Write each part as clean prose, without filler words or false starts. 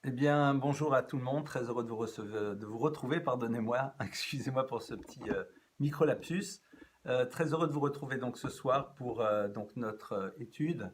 Eh bien, bonjour à tout le monde, très heureux de vous retrouver, pardonnez-moi, excusez-moi pour ce petit micro-lapsus. Très heureux de vous retrouver donc ce soir pour donc notre étude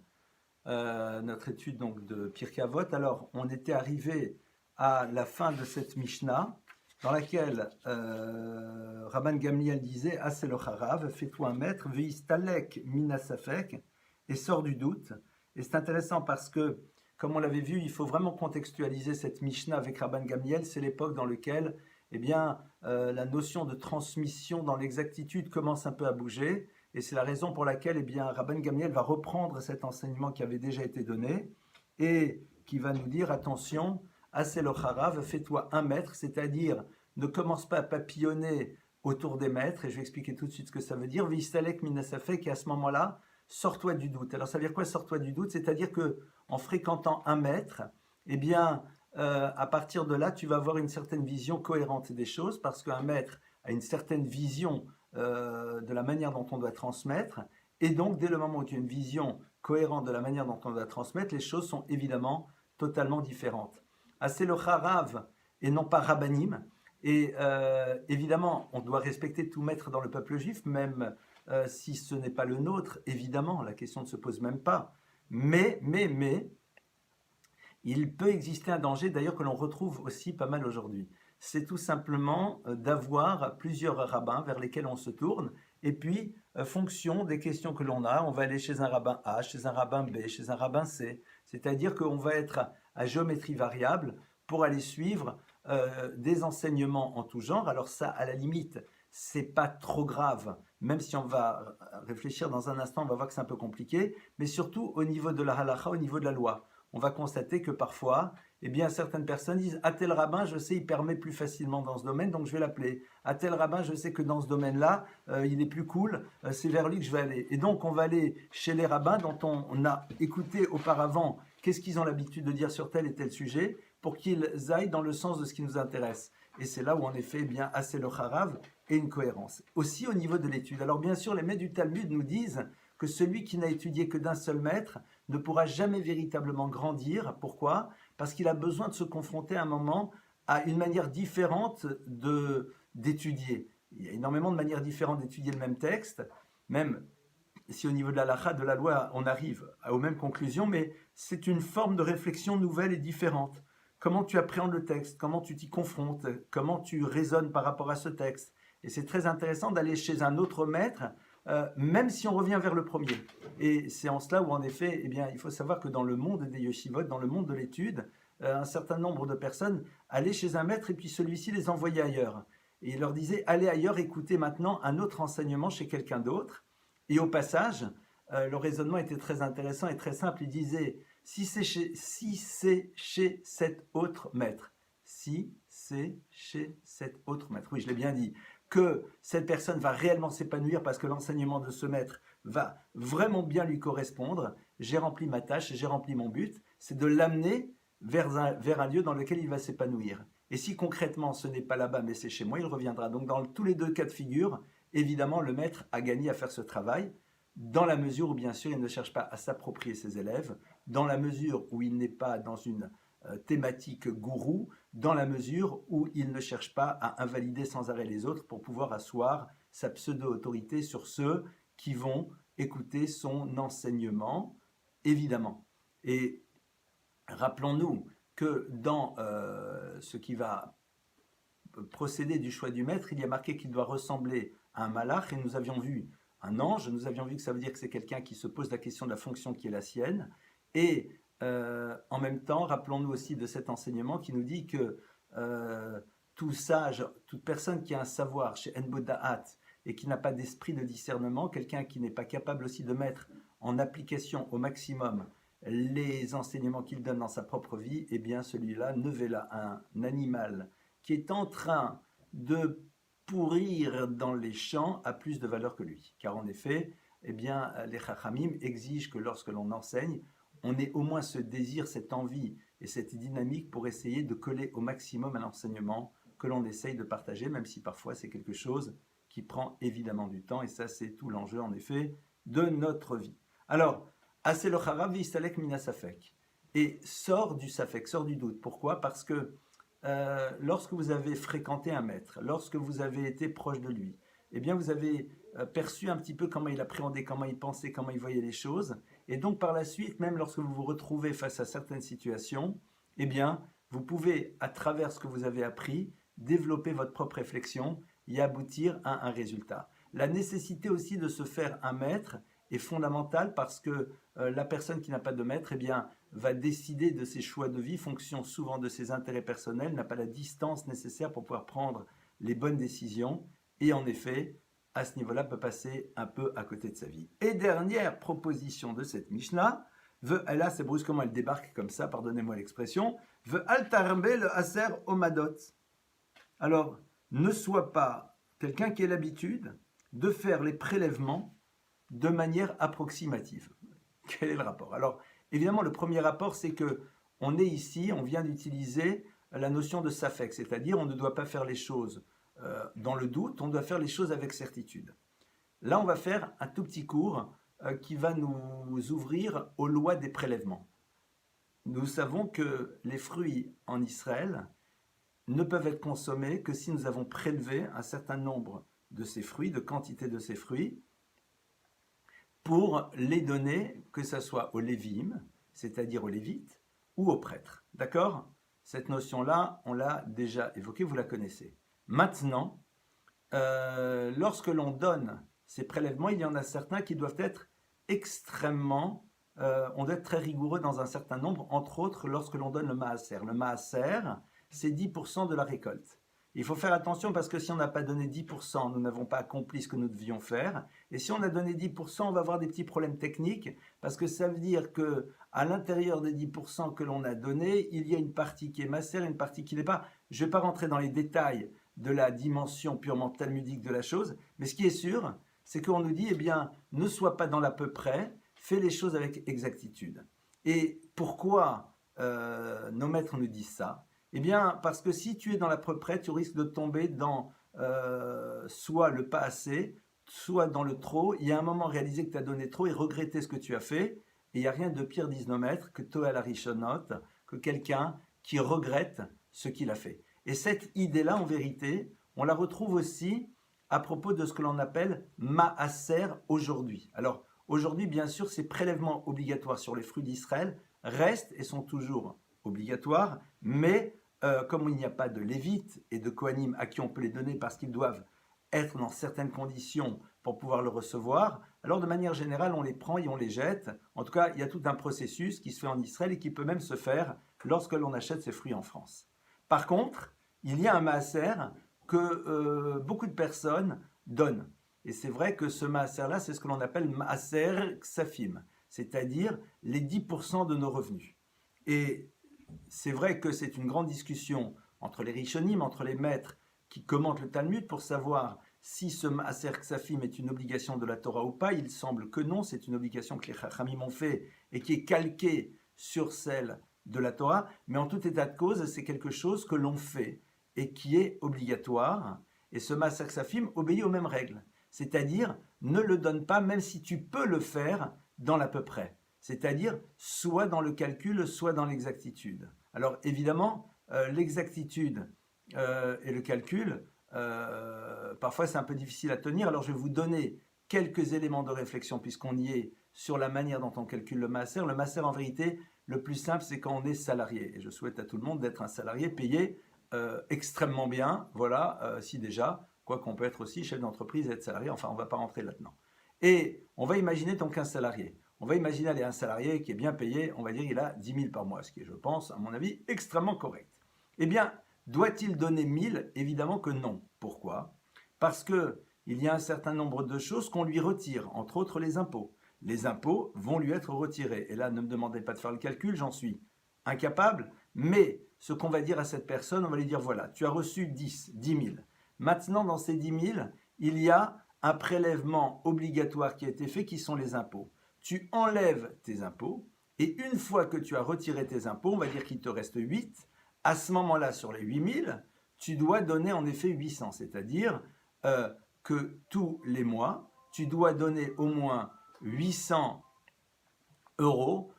donc de Pirkei Avot. Alors, on était arrivé à la fin de cette Mishnah, dans laquelle Rabban Gamliel disait Aselo Harav, fais-toi un maître, veistalek minasafek, et sors du doute. Et c'est intéressant parce que, comme on l'avait vu, il faut vraiment contextualiser cette Mishnah avec Rabban Gamliel. C'est l'époque dans laquelle eh bien, la notion de transmission dans l'exactitude commence un peu à bouger. Et c'est la raison pour laquelle eh bien, Rabban Gamliel va reprendre cet enseignement qui avait déjà été donné et qui va nous dire attention, Asel Ocharav, fais-toi un maître, c'est-à-dire ne commence pas à papillonner autour des maîtres, et je vais expliquer tout de suite ce que ça veut dire. Vistalek minasafek, et à ce moment-là, sors-toi du doute. Alors ça veut dire quoi, sors-toi du doute? C'est-à-dire que en fréquentant un maître, eh bien, à partir de là, tu vas avoir une certaine vision cohérente des choses, parce qu'un maître a une certaine vision de la manière dont on doit transmettre, et donc dès le moment où tu as une vision cohérente de la manière dont on doit transmettre, les choses sont évidemment totalement différentes. C'est le Harav et non pas Rabbanim, et évidemment, on doit respecter tout maître dans le peuple juif, même si ce n'est pas le nôtre, évidemment, la question ne se pose même pas. Mais, il peut exister un danger, d'ailleurs, que l'on retrouve aussi pas mal aujourd'hui. C'est tout simplement d'avoir plusieurs rabbins vers lesquels on se tourne, et puis, fonction des questions que l'on a, on va aller chez un rabbin A, chez un rabbin B, chez un rabbin C. C'est-à-dire qu'on va être à géométrie variable pour aller suivre des enseignements en tout genre. Alors ça, à la limite, c'est pas trop grave, même si on va réfléchir dans un instant, on va voir que c'est un peu compliqué, mais surtout au niveau de la halakha, au niveau de la loi. On va constater que parfois, eh bien, certaines personnes disent à tel rabbin, je sais, il permet plus facilement dans ce domaine, donc je vais l'appeler. À tel rabbin, je sais que dans ce domaine-là, il est plus cool, c'est vers lui que je vais aller. Et donc, on va aller chez les rabbins dont on a écouté auparavant qu'est-ce qu'ils ont l'habitude de dire sur tel et tel sujet, pour qu'ils aillent dans le sens de ce qui nous intéresse. Et c'est là où, en effet, eh bien, assez le harav et une cohérence. Aussi au niveau de l'étude. Alors, bien sûr, les maîtres du Talmud nous disent que celui qui n'a étudié que d'un seul maître ne pourra jamais véritablement grandir. Pourquoi? Parce qu'il a besoin de se confronter à un moment à une manière différente d'étudier. Il y a énormément de manières différentes d'étudier le même texte, même si au niveau de la halakha, de la loi, on arrive aux mêmes conclusions, mais c'est une forme de réflexion nouvelle et différente. Comment tu appréhendes le texte, comment tu t'y confrontes, comment tu raisonnes par rapport à ce texte. Et c'est très intéressant d'aller chez un autre maître, même si on revient vers le premier. Et c'est en cela où, en effet, eh bien, il faut savoir que dans le monde des yeshivot, dans le monde de l'étude, un certain nombre de personnes allaient chez un maître et puis celui-ci les envoyait ailleurs. Et il leur disait, allez ailleurs, écoutez maintenant un autre enseignement chez quelqu'un d'autre. Et au passage, le raisonnement était très intéressant et très simple. Il disait, si c'est chez cet autre maître, si c'est chez cet autre maître, oui, je l'ai bien dit, que cette personne va réellement s'épanouir parce que l'enseignement de ce maître va vraiment bien lui correspondre, j'ai rempli ma tâche, j'ai rempli mon but, c'est de l'amener vers un lieu dans lequel il va s'épanouir. Et si concrètement ce n'est pas là-bas mais c'est chez moi, il reviendra. Donc dans tous les deux cas de figure, évidemment le maître a gagné à faire ce travail, dans la mesure où bien sûr il ne cherche pas à s'approprier ses élèves, dans la mesure où il n'est pas dans une thématique gourou, dans la mesure où il ne cherche pas à invalider sans arrêt les autres pour pouvoir asseoir sa pseudo-autorité sur ceux qui vont écouter son enseignement, évidemment. Et rappelons-nous que dans ce qui va procéder du choix du maître, il y a marqué qu'il doit ressembler à un malach, et nous avions vu un ange, nous avions vu que ça veut dire que c'est quelqu'un qui se pose la question de la fonction qui est la sienne, et en même temps, rappelons-nous aussi de cet enseignement qui nous dit que tout sage, toute personne qui a un savoir chez Enboda'at et qui n'a pas d'esprit de discernement, quelqu'un qui n'est pas capable aussi de mettre en application au maximum les enseignements qu'il donne dans sa propre vie, eh bien celui-là ne verra un animal qui est en train de pourrir dans les champs a plus de valeur que lui. Car en effet, eh bien, les Chachamim exigent que lorsque l'on enseigne, on ait au moins ce désir, cette envie et cette dynamique pour essayer de coller au maximum à l'enseignement que l'on essaye de partager, même si parfois c'est quelque chose qui prend évidemment du temps, et ça c'est tout l'enjeu en effet de notre vie. Alors, Asel Ocharav Vistalek Minasafek. et sort du safek, sort du doute. Pourquoi? Parce que lorsque vous avez fréquenté un maître, lorsque vous avez été proche de lui, eh bien vous avez perçu un petit peu comment il appréhendait, comment il pensait, comment il voyait les choses. Et donc par la suite, même lorsque vous vous retrouvez face à certaines situations, eh bien vous pouvez, à travers ce que vous avez appris, développer votre propre réflexion et aboutir à un résultat. La nécessité aussi de se faire un maître est fondamentale parce que la personne qui n'a pas de maître, eh bien, va décider de ses choix de vie, fonction souvent de ses intérêts personnels, n'a pas la distance nécessaire pour pouvoir prendre les bonnes décisions et en effet, à ce niveau-là, peut passer un peu à côté de sa vie. Et dernière proposition de cette Mishnah, là c'est brusquement elle débarque comme ça, pardonnez-moi l'expression, veut altarbe le aser omadot. Alors, ne sois pas quelqu'un qui ait l'habitude de faire les prélèvements de manière approximative. Quel est le rapport? Alors, évidemment, le premier rapport, c'est que on est ici, on vient d'utiliser la notion de safek, c'est-à-dire on ne doit pas faire les choses dans le doute, on doit faire les choses avec certitude. Là, on va faire un tout petit cours qui va nous ouvrir aux lois des prélèvements. Nous savons que les fruits en Israël ne peuvent être consommés que si nous avons prélevé un certain nombre de ces fruits, de quantité de ces fruits, pour les donner, que ce soit aux Lévim, c'est-à-dire aux Lévites, ou aux prêtres. D'accord? Cette notion-là, on l'a déjà évoquée, vous la connaissez. Maintenant, lorsque l'on donne ces prélèvements, il y en a certains qui doivent être extrêmement, on doit être très rigoureux dans un certain nombre, entre autres lorsque l'on donne le maaser. Le maaser, c'est 10% de la récolte. Il faut faire attention parce que si on n'a pas donné 10%, nous n'avons pas accompli ce que nous devions faire. Et si on a donné 10%, on va avoir des petits problèmes techniques parce que ça veut dire que à l'intérieur des 10% que l'on a donné, il y a une partie qui est maaser et une partie qui n'est pas. Je ne vais pas rentrer dans les détails de la dimension purement talmudique de la chose, mais ce qui est sûr, c'est qu'on nous dit, eh bien, ne sois pas dans l'à peu près, fais les choses avec exactitude. Et pourquoi nos maîtres nous disent ça? Eh bien, parce que si tu es dans l'à peu près, tu risques de tomber dans soit le pas assez, soit dans le trop. Il y a un moment réalisé que tu as donné trop et regretter ce que tu as fait. Et il n'y a rien de pire, disent nos maîtres, que Toel Arishonot, que quelqu'un qui regrette ce qu'il a fait. Et cette idée-là, en vérité, on la retrouve aussi à propos de ce que l'on appelle Maaser aujourd'hui. Alors, aujourd'hui, bien sûr, ces prélèvements obligatoires sur les fruits d'Israël restent et sont toujours obligatoires, mais comme il n'y a pas de Lévites et de Kohanim à qui on peut les donner parce qu'ils doivent être dans certaines conditions pour pouvoir le recevoir, alors de manière générale, on les prend et on les jette. En tout cas, il y a tout un processus qui se fait en Israël et qui peut même se faire lorsque l'on achète ces fruits en France. Par contre, il y a un maaser que beaucoup de personnes donnent. Et c'est vrai que ce maaser-là, c'est ce que l'on appelle maaser ksafim, c'est-à-dire les 10% de nos revenus. Et c'est vrai que c'est une grande discussion entre les rishonim, entre les maîtres qui commentent le Talmud pour savoir si ce maaser ksafim est une obligation de la Torah ou pas. Il semble que non, c'est une obligation que les chachamim ont fait et qui est calquée sur celle de la Torah, mais en tout état de cause, c'est quelque chose que l'on fait et qui est obligatoire. Et ce maaser ksafim obéit aux mêmes règles, c'est-à-dire ne le donne pas même si tu peux le faire dans l'à peu près, c'est-à-dire soit dans le calcul, soit dans l'exactitude. Alors évidemment, l'exactitude et le calcul, parfois c'est un peu difficile à tenir, alors je vais vous donner quelques éléments de réflexion puisqu'on y est sur la manière dont on calcule le maaser. Le maaser, en vérité, le plus simple, c'est quand on est salarié. Et je souhaite à tout le monde d'être un salarié payé extrêmement bien, voilà, si déjà, quoi qu'on peut être aussi chef d'entreprise et être salarié, enfin on ne va pas rentrer là-dedans. Et on va imaginer donc un salarié. On va imaginer un salarié qui est bien payé, on va dire il a 10 000 par mois, ce qui est, je pense, à mon avis, extrêmement correct. Eh bien, doit-il donner 1000? Évidemment que non. Pourquoi? Parce qu'il y a un certain nombre de choses qu'on lui retire, entre autres les impôts. Les impôts vont lui être retirés. Et là, ne me demandez pas de faire le calcul, j'en suis incapable. Mais ce qu'on va dire à cette personne, on va lui dire, voilà, tu as reçu 10 000. Maintenant, dans ces 10 000, il y a un prélèvement obligatoire qui a été fait, qui sont les impôts. Tu enlèves tes impôts, et une fois que tu as retiré tes impôts, on va dire qu'il te reste 8, à ce moment-là, sur les 8 000, tu dois donner en effet 800, c'est-à-dire que tous les mois, tu dois donner au moins 800 euros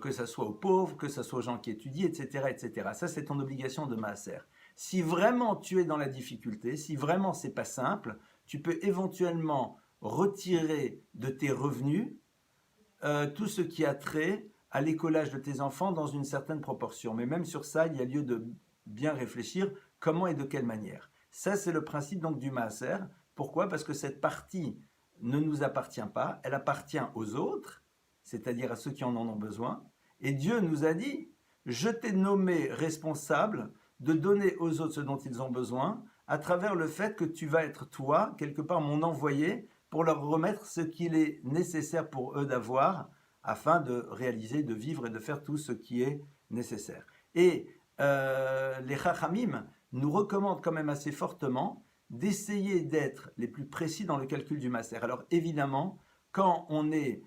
que ça soit aux pauvres, que ça soit aux gens qui étudient, etc., etc. Ça, c'est ton obligation de maaser. Si vraiment tu es dans la difficulté, si vraiment c'est pas simple, tu peux éventuellement retirer de tes revenus tout ce qui a trait à l'écolage de tes enfants dans une certaine proportion. Mais même sur ça, il y a lieu de bien réfléchir comment et de quelle manière. Ça, c'est le principe donc du maaser. Pourquoi? Parce que cette partie ne nous appartient pas, elle appartient aux autres, c'est-à-dire à ceux qui en ont besoin. Et Dieu nous a dit, je t'ai nommé responsable de donner aux autres ce dont ils ont besoin, à travers le fait que tu vas être toi, quelque part mon envoyé, pour leur remettre ce qu'il est nécessaire pour eux d'avoir, afin de réaliser, de vivre et de faire tout ce qui est nécessaire. Et les Chachamim nous recommandent quand même assez fortement d'essayer d'être les plus précis dans le calcul du maaser. Alors évidemment, quand on est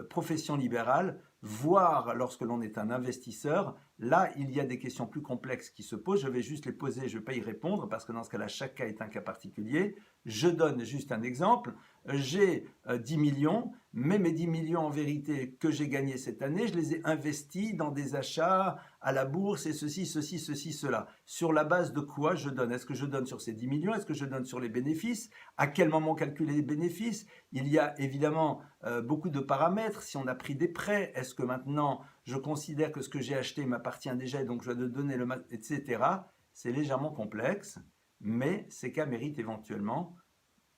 profession libérale, voire lorsque l'on est un investisseur, là, il y a des questions plus complexes qui se posent. Je vais juste les poser, je ne vais pas y répondre, parce que dans ce cas-là, chaque cas est un cas particulier. Je donne juste un exemple. J'ai 10 millions, mais mes 10 millions en vérité que j'ai gagnés cette année, je les ai investis dans des achats à la bourse et ceci, cela. Sur la base de quoi je donne? Est-ce que je donne sur ces 10 millions? Est-ce que je donne sur les bénéfices? À quel moment calculer les bénéfices? Il y a évidemment beaucoup de paramètres. Si on a pris des prêts, est-ce que maintenant je considère que ce que j'ai acheté m'appartient déjà et donc je dois donner etc. C'est légèrement complexe, mais ces cas méritent éventuellement,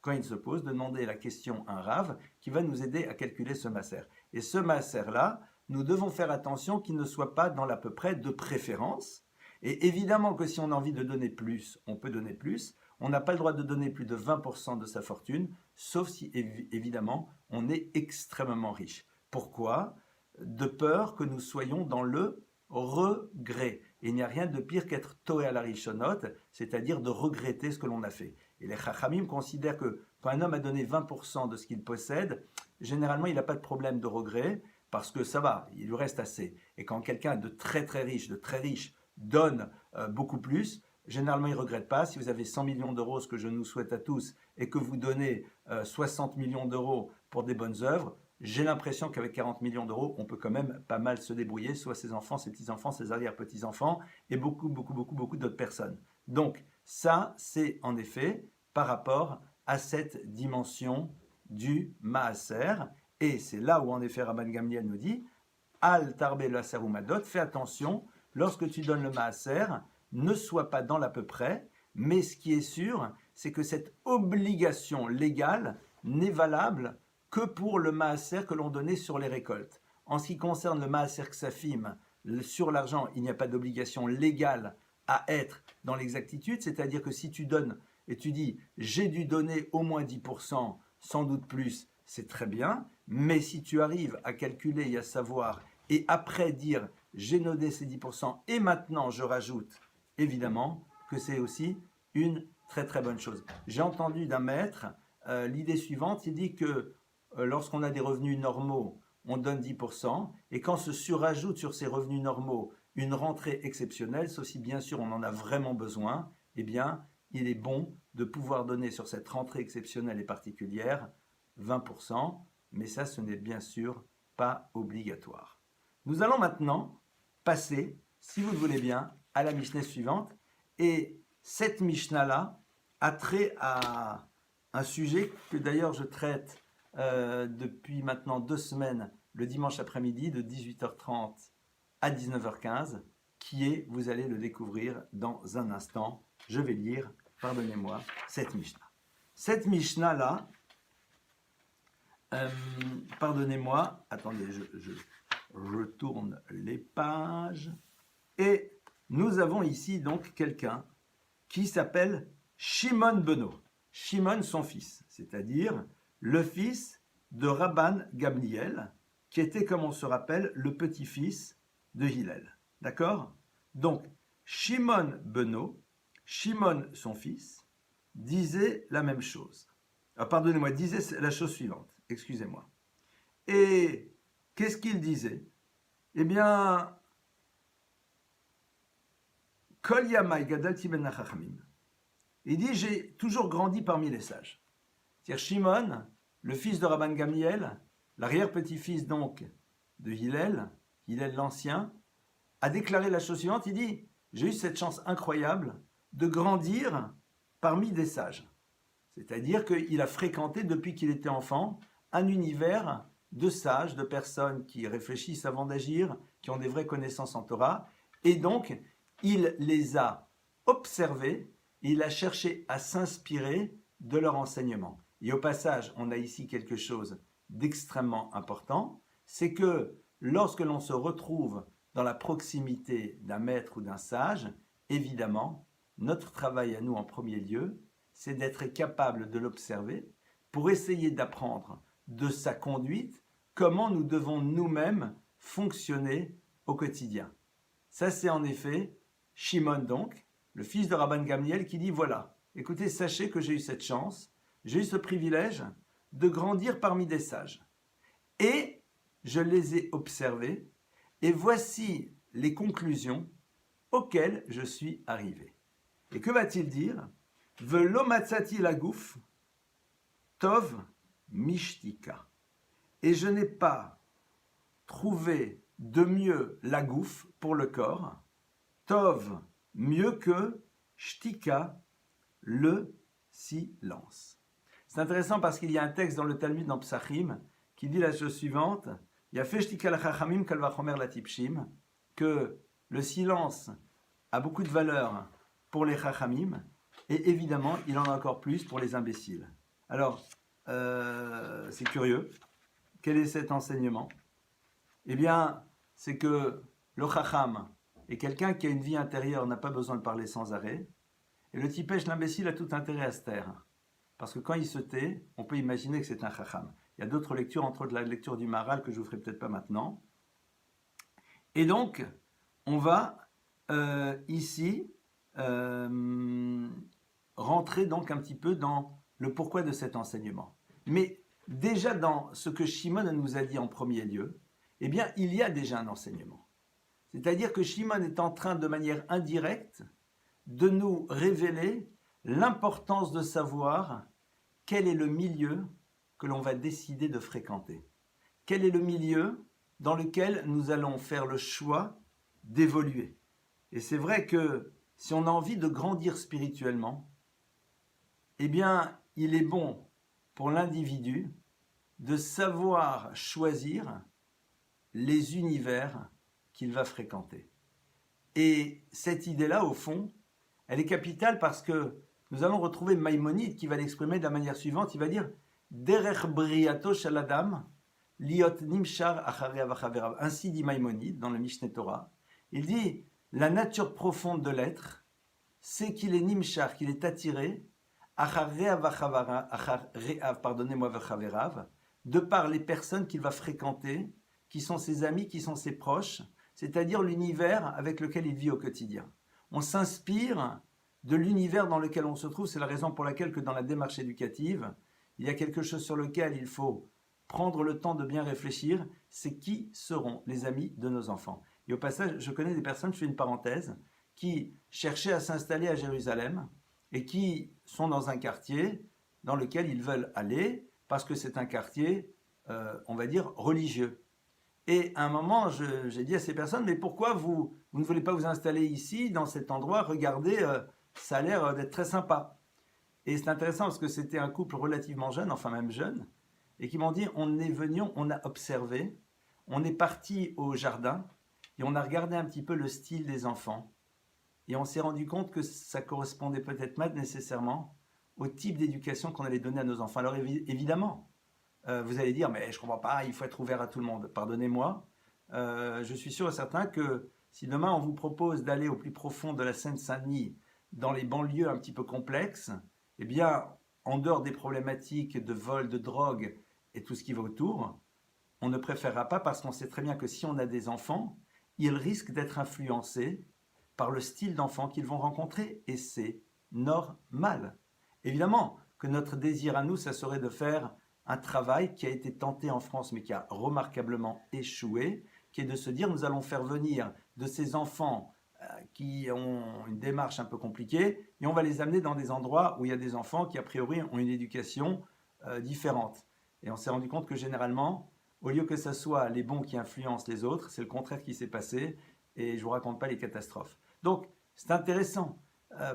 quand il se pose, de demander la question à un rave qui va nous aider à calculer ce maaser. Et ce maaser-là, nous devons faire attention qu'il ne soit pas dans l'à peu près de préférence. Et évidemment que si on a envie de donner plus, on peut donner plus. On n'a pas le droit de donner plus de 20% de sa fortune, sauf si évidemment on est extrêmement riche. Pourquoi? De peur que nous soyons dans le regret. Et il n'y a rien de pire qu'être toé à la richonot, c'est-à-dire de regretter ce que l'on a fait. Et les chachamim considèrent que quand un homme a donné 20% de ce qu'il possède, généralement il n'a pas de problème de regret, parce que ça va, il lui reste assez. Et quand quelqu'un de très riche, donne beaucoup plus, généralement il ne regrette pas. Si vous avez 100 millions d'euros, ce que je nous souhaite à tous, et que vous donnez 60 millions d'euros pour des bonnes œuvres, j'ai l'impression qu'avec 40 millions d'euros, on peut quand même pas mal se débrouiller, soit ses enfants, ses petits-enfants, ses arrière-petits-enfants, et beaucoup d'autres personnes. Donc, ça, c'est en effet par rapport à cette dimension du maaser, et c'est là où en effet Rabban Gamliel nous dit, Al tarbe l'aser ou madot, fais attention, lorsque tu donnes le maaser, ne sois pas dans l'à peu près, mais ce qui est sûr, c'est que cette obligation légale n'est valable que pour le maaser que l'on donnait sur les récoltes. En ce qui concerne le maaser ksafim, sur l'argent, il n'y a pas d'obligation légale à être dans l'exactitude, c'est-à-dire que si tu donnes et tu dis j'ai dû donner au moins 10%, sans doute plus, c'est très bien, mais si tu arrives à calculer et à savoir, et après dire j'ai donné ces 10% et maintenant je rajoute, évidemment que c'est aussi une très bonne chose. J'ai entendu d'un maître l'idée suivante, il dit que lorsqu'on a des revenus normaux, on donne 10%, et quand se surajoute sur ces revenus normaux une rentrée exceptionnelle, sauf si bien sûr on en a vraiment besoin, eh bien il est bon de pouvoir donner sur cette rentrée exceptionnelle et particulière 20%, mais ça ce n'est bien sûr pas obligatoire. Nous allons maintenant passer, si vous le voulez bien, à la Mishnah suivante, et cette Mishnah-là a trait à un sujet que d'ailleurs je traite depuis maintenant 2 semaines, le dimanche après-midi, de 18h30 à 19h15, qui est, vous allez le découvrir dans un instant, je vais lire, pardonnez-moi, cette Mishnah. Cette Mishnah-là, pardonnez-moi, attendez, je retourne les pages, et nous avons ici donc quelqu'un qui s'appelle Shimon Beno. Shimon, son fils, c'est-à-dire le fils de Rabban Gamliel, qui était, comme on se rappelle, le petit-fils de Hillel. D'accord? Donc, Shimon Beno, Shimon, son fils, disait la même chose. Pardonnez-moi, disait la chose suivante, excusez-moi. Et qu'est-ce qu'il disait? Eh bien, Kol Yamai Gadalti Ben Chachamim. Il dit, j'ai toujours grandi parmi les sages. C'est-à-dire Shimon, le fils de Rabban Gamliel, l'arrière-petit-fils donc de Hillel, Hillel l'Ancien, a déclaré la chose suivante, il dit « J'ai eu cette chance incroyable de grandir parmi des sages ». C'est-à-dire qu'il a fréquenté depuis qu'il était enfant un univers de sages, de personnes qui réfléchissent avant d'agir, qui ont des vraies connaissances en Torah, et donc il les a observés, et il a cherché à s'inspirer de leur enseignement. Et au passage, on a ici quelque chose d'extrêmement important, c'est que lorsque l'on se retrouve dans la proximité d'un maître ou d'un sage, évidemment, notre travail à nous en premier lieu, c'est d'être capable de l'observer pour essayer d'apprendre de sa conduite comment nous devons nous-mêmes fonctionner au quotidien. Ça, c'est en effet Shimon, donc, le fils de Rabban Gamliel, qui dit « Voilà, écoutez, sachez que j'ai eu cette chance, j'ai eu ce privilège de grandir parmi des sages. Et je les ai observés, et voici les conclusions auxquelles je suis arrivé. » Et que va-t-il dire ? « Velo matzati lagouf, tov mishtika. » Et je n'ai pas trouvé de mieux la gouffe pour le corps, tov, mieux que shtika, le silence. C'est intéressant parce qu'il y a un texte dans le Talmud, dans Psachim, qui dit la chose suivante, il y a fait shtika la chachamim kal vachomer la tipshim, que le silence a beaucoup de valeur pour les chachamim, et évidemment, il en a encore plus pour les imbéciles. Alors, c'est curieux. Quel est cet enseignement ? Eh bien, c'est que le chacham est quelqu'un qui a une vie intérieure, n'a pas besoin de parler sans arrêt. Et le tipèche, l'imbécile, a tout intérêt à se taire. Parce que quand il se tait, on peut imaginer que c'est un chacham. Il y a d'autres lectures, entre autres la lecture du Maharal, que je ne vous ferai peut-être pas maintenant. Et donc, on va ici rentrer donc un petit peu dans le pourquoi de cet enseignement. Mais déjà dans ce que Shimon nous a dit en premier lieu, eh bien, il y a déjà un enseignement. C'est-à-dire que Shimon est en train, de manière indirecte, de nous révéler l'importance de savoir quel est le milieu que l'on va décider de fréquenter. Quel est le milieu dans lequel nous allons faire le choix d'évoluer. Et c'est vrai que si on a envie de grandir spirituellement, eh bien, il est bon pour l'individu de savoir choisir les univers qu'il va fréquenter. Et cette idée-là, au fond, elle est capitale parce que nous allons retrouver Maïmonide qui va l'exprimer de la manière suivante. Il va dire « Derech briato shel adam liot nimshar acharei avachaverav » Ainsi dit Maïmonide dans le Mishneh Torah. Il dit « La nature profonde de l'être, c'est qu'il est nimshar, qu'il est attiré de par les personnes qu'il va fréquenter, qui sont ses amis, qui sont ses proches, c'est-à-dire l'univers avec lequel il vit au quotidien. On s'inspire de l'univers dans lequel on se trouve, c'est la raison pour laquelle que dans la démarche éducative, il y a quelque chose sur lequel il faut prendre le temps de bien réfléchir, c'est qui seront les amis de nos enfants. Et au passage, je connais des personnes, je fais une parenthèse, qui cherchaient à s'installer à Jérusalem, et qui sont dans un quartier dans lequel ils veulent aller parce que c'est un quartier, on va dire, religieux. Et à un moment, j'ai dit à ces personnes, mais pourquoi vous ne voulez pas vous installer ici, dans cet endroit ? Regardez, ça a l'air d'être très sympa. Et c'est intéressant parce que c'était un couple relativement jeune, enfin même jeune, et qui m'ont dit, on est venu, on a observé, on est parti au jardin, et on a regardé un petit peu le style des enfants. Et on s'est rendu compte que ça correspondait peut-être pas nécessairement au type d'éducation qu'on allait donner à nos enfants. Alors évidemment, vous allez dire, mais je ne comprends pas, il faut être ouvert à tout le monde. Pardonnez-moi, je suis sûr et certain que si demain on vous propose d'aller au plus profond de la Seine-Saint-Denis, dans les banlieues un petit peu complexes, eh bien, en dehors des problématiques de vol, de drogue et tout ce qui va autour, on ne préférera pas parce qu'on sait très bien que si on a des enfants, ils risquent d'être influencés par le style d'enfant qu'ils vont rencontrer, et c'est normal. Évidemment que notre désir à nous, ça serait de faire un travail qui a été tenté en France, mais qui a remarquablement échoué, qui est de se dire, nous allons faire venir de ces enfants qui ont une démarche un peu compliquée, et on va les amener dans des endroits où il y a des enfants qui, a priori, ont une éducation différente. Et on s'est rendu compte que généralement, au lieu que ce soit les bons qui influencent les autres, c'est le contraire qui s'est passé, et je ne vous raconte pas les catastrophes. Donc, c'est intéressant.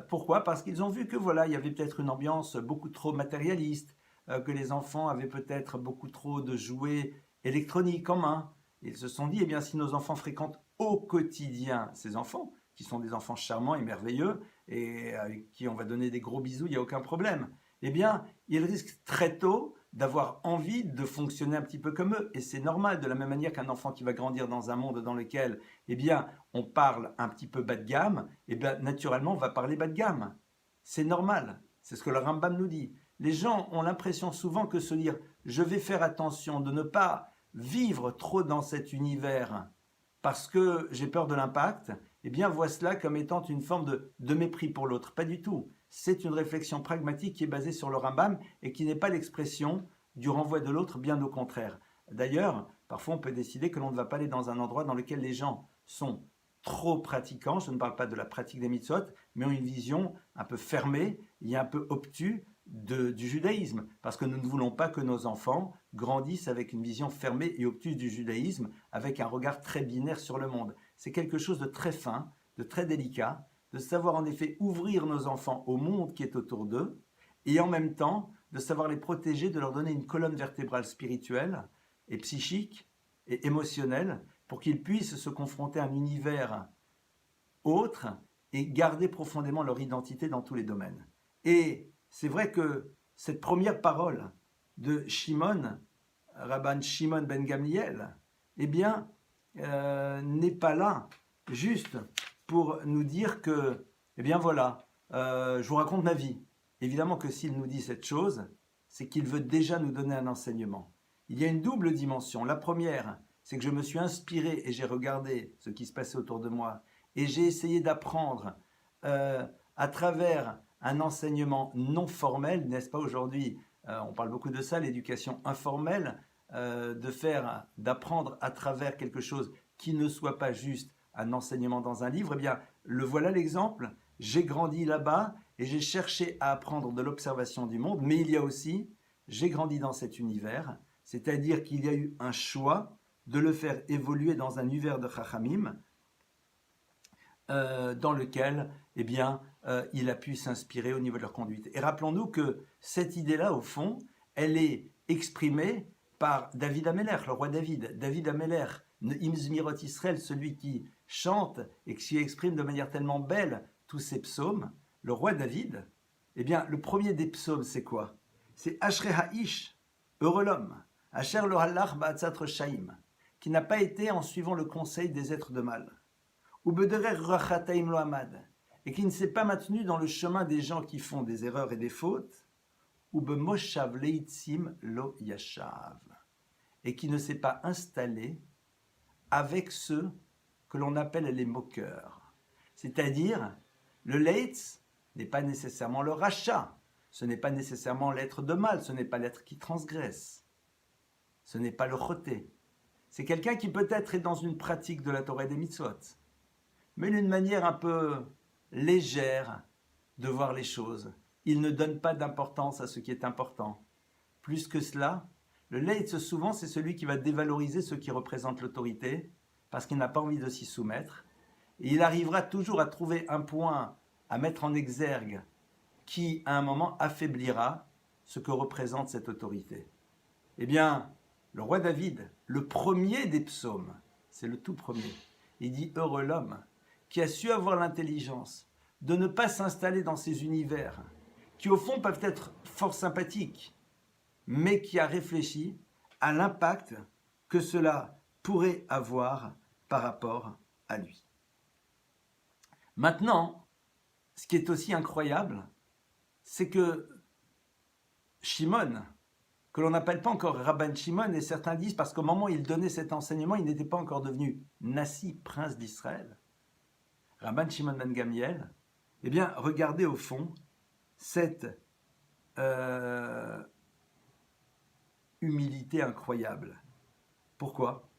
Pourquoi? Parce qu'ils ont vu que voilà, il y avait peut-être une ambiance beaucoup trop matérialiste, que les enfants avaient peut-être beaucoup trop de jouets électroniques en main. Ils se sont dit, eh bien, si nos enfants fréquentent au quotidien ces enfants, qui sont des enfants charmants et merveilleux, et avec qui on va donner des gros bisous, il n'y a aucun problème, eh bien, ils risquent très tôt d'avoir envie de fonctionner un petit peu comme eux. Et c'est normal, de la même manière qu'un enfant qui va grandir dans un monde dans lequel, eh bien, on parle un petit peu bas de gamme, eh bien, naturellement, on va parler bas de gamme. C'est normal. C'est ce que le Rambam nous dit. Les gens ont l'impression souvent que se dire « je vais faire attention de ne pas vivre trop dans cet univers parce que j'ai peur de l'impact », eh bien, voient cela comme étant une forme de mépris pour l'autre. Pas du tout. C'est une réflexion pragmatique qui est basée sur le Rambam et qui n'est pas l'expression du renvoi de l'autre, bien au contraire. D'ailleurs, parfois on peut décider que l'on ne va pas aller dans un endroit dans lequel les gens sont trop pratiquants, je ne parle pas de la pratique des mitzvot, mais ont une vision un peu fermée et un peu obtuse du judaïsme, parce que nous ne voulons pas que nos enfants grandissent avec une vision fermée et obtuse du judaïsme, avec un regard très binaire sur le monde. C'est quelque chose de très fin, de très délicat, de savoir en effet ouvrir nos enfants au monde qui est autour d'eux, et en même temps de savoir les protéger, de leur donner une colonne vertébrale spirituelle et psychique et émotionnelle, pour qu'ils puissent se confronter à un univers autre et garder profondément leur identité dans tous les domaines. Et c'est vrai que cette première parole de Shimon, Rabban Shimon ben Gamliel, eh bien, n'est pas là juste pour nous dire que, eh bien voilà, je vous raconte ma vie. Évidemment que s'il nous dit cette chose, c'est qu'il veut déjà nous donner un enseignement. Il y a une double dimension. La première, c'est que je me suis inspiré et j'ai regardé ce qui se passait autour de moi et j'ai essayé d'apprendre à travers un enseignement non formel, n'est-ce pas aujourd'hui, on parle beaucoup de ça, l'éducation informelle, d'apprendre à travers quelque chose qui ne soit pas juste un enseignement dans un livre. Eh bien, le voilà l'exemple. J'ai grandi là-bas et j'ai cherché à apprendre de l'observation du monde, mais il y a aussi, j'ai grandi dans cet univers, c'est-à-dire qu'il y a eu un choix de le faire évoluer dans un univers de Chachamim, dans lequel eh bien, il a pu s'inspirer au niveau de leur conduite. Et rappelons-nous que cette idée-là, au fond, elle est exprimée par David Ameller, le roi David. David Ameller, Imzmirot Israël, celui qui chante et qui exprime de manière tellement belle tous ces psaumes, le roi David, eh bien, le premier des psaumes, c'est quoi? C'est Ashrei Ha'ish, heureux l'homme, Asher lo halach ba'atzat reshaim, qui n'a pas été en suivant le conseil des êtres de mal, ou bederer rachataim lo hamad, et qui ne s'est pas maintenu dans le chemin des gens qui font des erreurs et des fautes, ou bemoshav leitzim lo yashav, et qui ne s'est pas installé avec ceux que l'on appelle les moqueurs. C'est-à-dire, le leitz n'est pas nécessairement le rachat, ce n'est pas nécessairement l'être de mal, ce n'est pas l'être qui transgresse, ce n'est pas le choté. C'est quelqu'un qui peut-être est dans une pratique de la Torah et des mitzvot, mais d'une manière un peu légère de voir les choses. Il ne donne pas d'importance à ce qui est important. Plus que cela, le leitz souvent c'est celui qui va dévaloriser ceux qui représentent l'autorité parce qu'il n'a pas envie de s'y soumettre. Et il arrivera toujours à trouver un point à mettre en exergue qui, à un moment, affaiblira ce que représente cette autorité. Eh bien, le roi David, le premier des psaumes, c'est le tout premier, il dit « Heureux l'homme qui a su avoir l'intelligence de ne pas s'installer dans ces univers qui, au fond, peuvent être fort sympathiques, mais qui a réfléchi à l'impact que cela pourrait avoir par rapport à lui. » Maintenant, ce qui est aussi incroyable, c'est que Shimon, que l'on n'appelle pas encore Rabban Shimon, et certains disent parce qu'au moment où il donnait cet enseignement, il n'était pas encore devenu Nassi, prince d'Israël, Rabban Shimon ben Gamliel, eh bien, regardez au fond cette humilité incroyable. Pourquoi?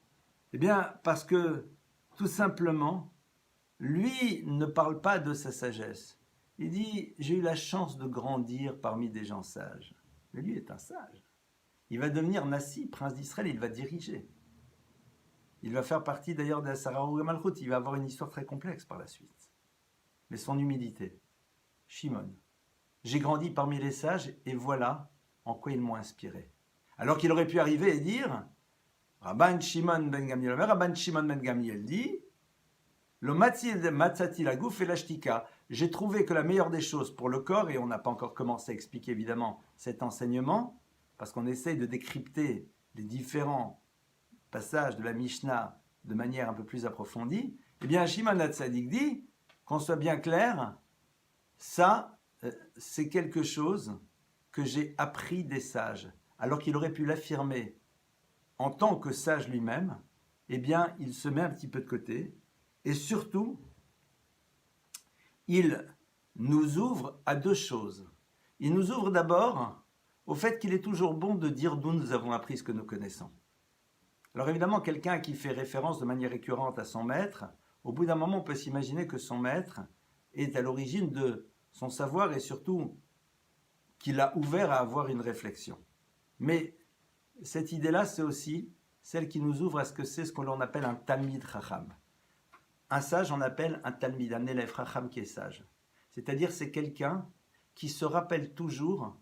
Eh bien, parce que, tout simplement, lui ne parle pas de sa sagesse. Il dit, j'ai eu la chance de grandir parmi des gens sages. Mais lui est un sage. il va devenir Nassi, prince d'Israël, il va diriger. Il va faire partie d'ailleurs de Sarah Malchut, il va avoir une histoire très complexe par la suite. Mais son humilité, Shimon. J'ai grandi parmi les sages et voilà en quoi ils m'ont inspiré. Alors qu'il aurait pu arriver et dire, Rabban Shimon ben Gamliel, Rabban Shimon ben Gamliel dit, le matzati la gouf et la shtika. J'ai trouvé que la meilleure des choses pour le corps, et on n'a pas encore commencé à expliquer évidemment cet enseignement, parce qu'on essaye de décrypter les différents passages de la Mishnah de manière un peu plus approfondie, eh bien Shimon HaTzadik dit, qu'on soit bien clair, ça c'est quelque chose que j'ai appris des sages, alors qu'il aurait pu l'affirmer en tant que sage lui-même, eh bien il se met un petit peu de côté, et surtout, il nous ouvre à deux choses. Il nous ouvre d'abord au fait qu'il est toujours bon de dire d'où nous avons appris ce que nous connaissons. Alors évidemment, quelqu'un qui fait référence de manière récurrente à son maître, au bout d'un moment, on peut s'imaginer que son maître est à l'origine de son savoir et surtout qu'il a ouvert à avoir une réflexion. Mais cette idée-là, c'est aussi celle qui nous ouvre à ce que c'est ce que l'on appelle un Talmid Chacham. Un sage, on appelle un talmid, un élève racham qui est sage. C'est-à-dire, c'est quelqu'un qui se rappelle toujours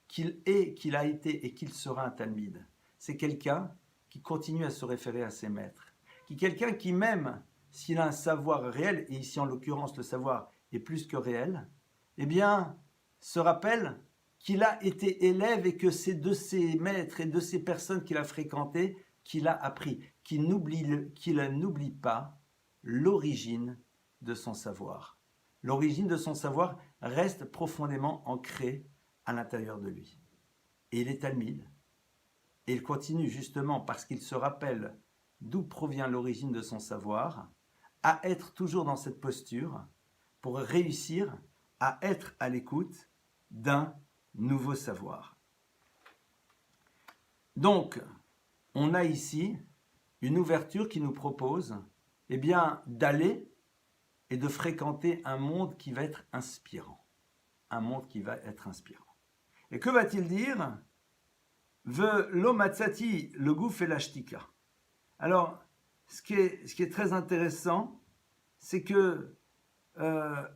qu'il est, qu'il a été et qu'il sera un talmid. C'est quelqu'un qui continue à se référer à ses maîtres. Quelqu'un qui, même s'il a un savoir réel, et ici en l'occurrence le savoir est plus que réel, eh bien, se rappelle qu'il a été élève et que c'est de ses maîtres et de ces personnes qu'il a fréquentées qu'il a appris, qu'il n'oublie pas l'origine de son savoir. L'origine de son savoir reste profondément ancrée à l'intérieur de lui. Et il est talmid. Et il continue justement parce qu'il se rappelle d'où provient l'origine de son savoir, à être toujours dans cette posture pour réussir à être à l'écoute d'un nouveau savoir. Donc, on a ici une ouverture qui nous propose eh bien, d'aller et de fréquenter un monde qui va être inspirant. Un monde qui va être inspirant. Et que va-t-il dire? Velo matzati le gouf et la shtika. Alors, ce qui est très intéressant, c'est que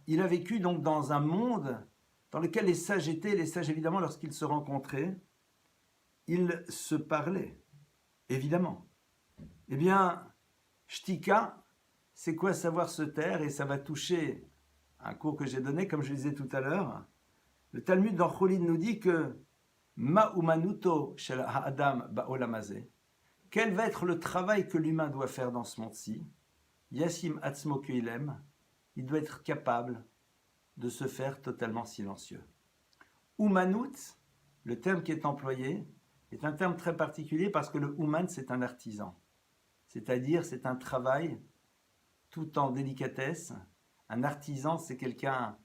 il a vécu donc dans un monde dans lequel les sages étaient, les sages évidemment, lorsqu'ils se rencontraient, ils se parlaient, évidemment. Eh bien, shtika, c'est quoi savoir se taire? Et ça va toucher un cours que j'ai donné, comme je le disais tout à l'heure. Le Talmud dans Cholin nous dit que Ma'umanuto shel ha'adam ba'olamazé. Quel va être le travail que l'humain doit faire dans ce monde-ci? Yassim atzmo kuilem. Il doit être capable de se faire totalement silencieux. Umanut, le terme qui est employé, est un terme très particulier parce que le Uman, c'est un artisan. C'est-à-dire, c'est un travail tout en délicatesse. Un artisan, c'est quelqu'un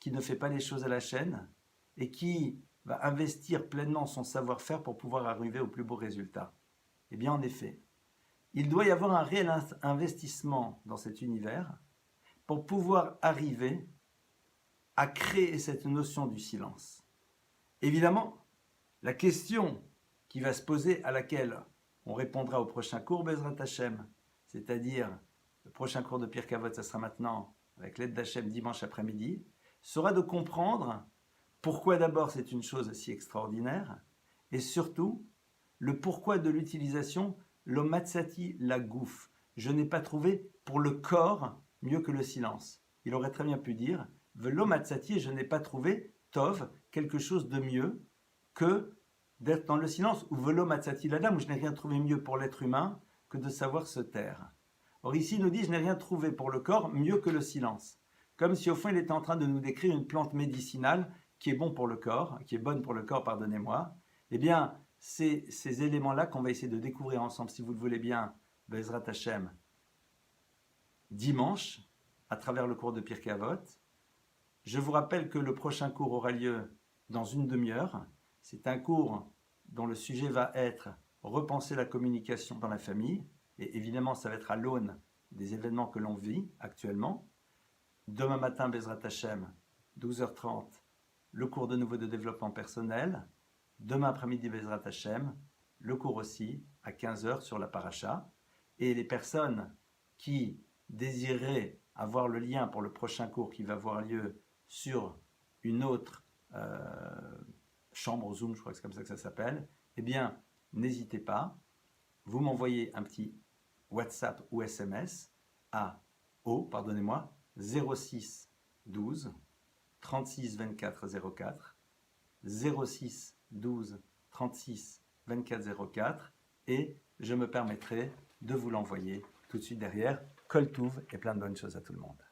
qui ne fait pas les choses à la chaîne et qui va investir pleinement son savoir-faire pour pouvoir arriver au plus beau résultat. Eh bien, en effet, il doit y avoir un réel investissement dans cet univers pour pouvoir arriver à créer cette notion du silence. Évidemment, la question qui va se poser, à laquelle on répondra au prochain cours Bezrat Hashem, c'est-à-dire le prochain cours de Pirkei Avot, ça sera maintenant, avec l'aide d'Hachem, dimanche après-midi, sera de comprendre pourquoi d'abord c'est une chose si extraordinaire, et surtout, le pourquoi de l'utilisation, l'omatsati la gouf. Je n'ai pas trouvé pour le corps mieux que le silence. Il aurait très bien pu dire, l'omatsati, je n'ai pas trouvé, tov, quelque chose de mieux que d'être dans le silence, ou velo matzati ladam, où je n'ai rien trouvé mieux pour l'être humain que de savoir se taire. Or ici, il nous dit, je n'ai rien trouvé pour le corps mieux que le silence. Comme si au fond, il était en train de nous décrire une plante médicinale qui est bonne pour le corps, pardonnez-moi. Eh bien, c'est ces éléments-là qu'on va essayer de découvrir ensemble, si vous le voulez bien, Bezrat Hashem, dimanche, à travers le cours de Pirkei Avot. Je vous rappelle que le prochain cours aura lieu dans une demi-heure. C'est un cours dont le sujet va être repenser la communication dans la famille. Et évidemment, ça va être à l'aune des événements que l'on vit actuellement. Demain matin, Bezrat Hashem, 12h30, le cours de nouveau de développement personnel. demain après-midi Bezrat Hashem, le cours aussi à 15 heures sur la paracha. Et les personnes qui désireraient avoir le lien pour le prochain cours qui va avoir lieu sur une autre chambre Zoom, je crois que c'est comme ça que ça s'appelle, eh bien, n'hésitez pas, vous m'envoyez un petit WhatsApp ou SMS à 06 12 36 24 04 06 12 36 24 04 et je me permettrai de vous l'envoyer tout de suite derrière. Kol Touv et plein de bonnes choses à tout le monde.